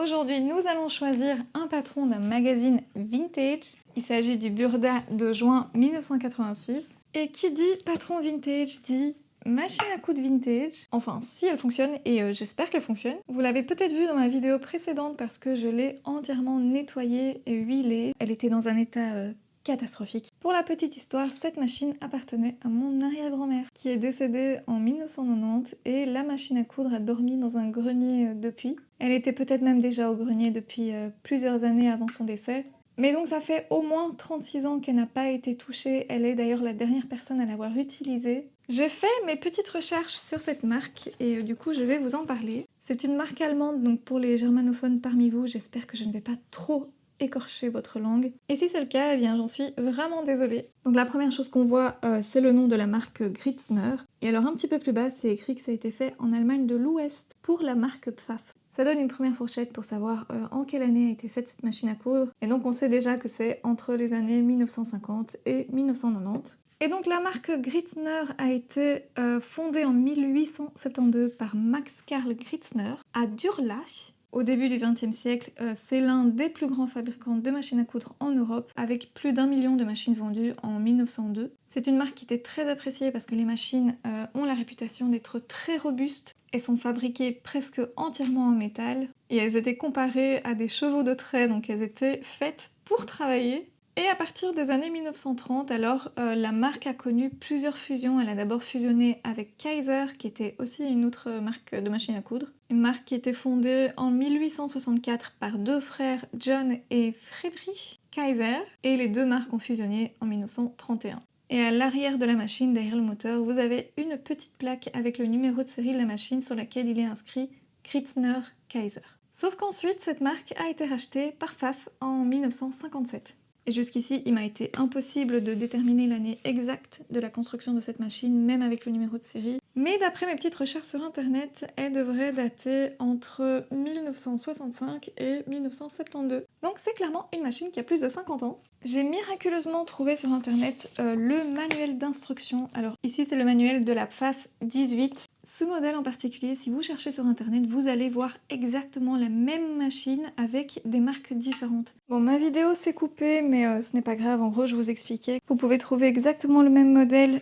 Aujourd'hui, nous allons choisir un patron d'un magazine vintage. Il s'agit du Burda de juin 1986. Et qui dit patron vintage dit machine à coudre vintage. Enfin, si elle fonctionne, et j'espère qu'elle fonctionne. Vous l'avez peut-être vu dans ma vidéo précédente parce que je l'ai entièrement nettoyée et huilée. Elle était dans un état catastrophique. Pour la petite histoire, cette machine appartenait à mon arrière-grand-mère qui est décédée en 1990 et la machine à coudre a dormi dans un grenier depuis. Elle était peut-être même déjà au grenier depuis plusieurs années avant son décès. Mais donc ça fait au moins 36 ans qu'elle n'a pas été touchée. Elle est d'ailleurs la dernière personne à l'avoir utilisée. J'ai fait mes petites recherches sur cette marque et du coup je vais vous en parler. C'est une marque allemande, donc pour les germanophones parmi vous, j'espère que je ne vais pas trop écorcher votre langue. Et si c'est le cas, eh bien j'en suis vraiment désolée. Donc la première chose qu'on voit, c'est le nom de la marque Gritzner. Et alors un petit peu plus bas, c'est écrit que ça a été fait en Allemagne de l'Ouest pour la marque Pfaff. Ça donne une première fourchette pour savoir en quelle année a été faite cette machine à coudre. Et donc on sait déjà que c'est entre les années 1950 et 1990. Et donc la marque Gritzner a été fondée en 1872 par Max Carl Gritzner à Durlach. Au début du XXe siècle, c'est l'un des plus grands fabricants de machines à coudre en Europe, avec plus d'1 million de machines vendues en 1902. C'est une marque qui était très appréciée parce que les machines ont la réputation d'être très robustes. Elles sont fabriquées presque entièrement en métal et elles étaient comparées à des chevaux de trait, donc elles étaient faites pour travailler. Et à partir des années 1930, alors, la marque a connu plusieurs fusions. Elle a d'abord fusionné avec Kaiser, qui était aussi une autre marque de machines à coudre. Une marque qui était fondée en 1864 par deux frères John et Friedrich Kaiser. Et les deux marques ont fusionné en 1931. Et à l'arrière de la machine, derrière le moteur, vous avez une petite plaque avec le numéro de série de la machine sur laquelle il est inscrit Gritzner Kaiser. Sauf qu'ensuite, cette marque a été rachetée par Pfaff en 1957. Et jusqu'ici, il m'a été impossible de déterminer l'année exacte de la construction de cette machine, même avec le numéro de série. Mais d'après mes petites recherches sur internet, elle devrait dater entre 1965 et 1972. Donc c'est clairement une machine qui a plus de 50 ans. J'ai miraculeusement trouvé sur internet le manuel d'instruction. Alors ici c'est le manuel de la Pfaff 18. Ce modèle en particulier, si vous cherchez sur internet, vous allez voir exactement la même machine avec des marques différentes. Bon, ma vidéo s'est coupée, mais ce n'est pas grave, en gros je vous expliquais. Vous pouvez trouver exactement le même modèle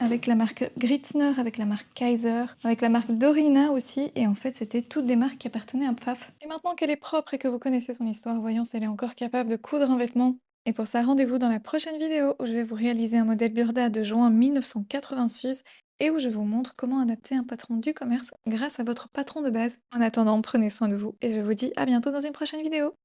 avec la marque Gritzner, avec la marque Kaiser, avec la marque Dorina aussi, et en fait c'était toutes des marques qui appartenaient à Pfaff. Et maintenant qu'elle est propre et que vous connaissez son histoire, voyons si elle est encore capable de coudre un vêtement. Et pour ça, rendez-vous dans la prochaine vidéo où je vais vous réaliser un modèle Burda de juin 1986 et où je vous montre comment adapter un patron du commerce grâce à votre patron de base. En attendant, prenez soin de vous et je vous dis à bientôt dans une prochaine vidéo.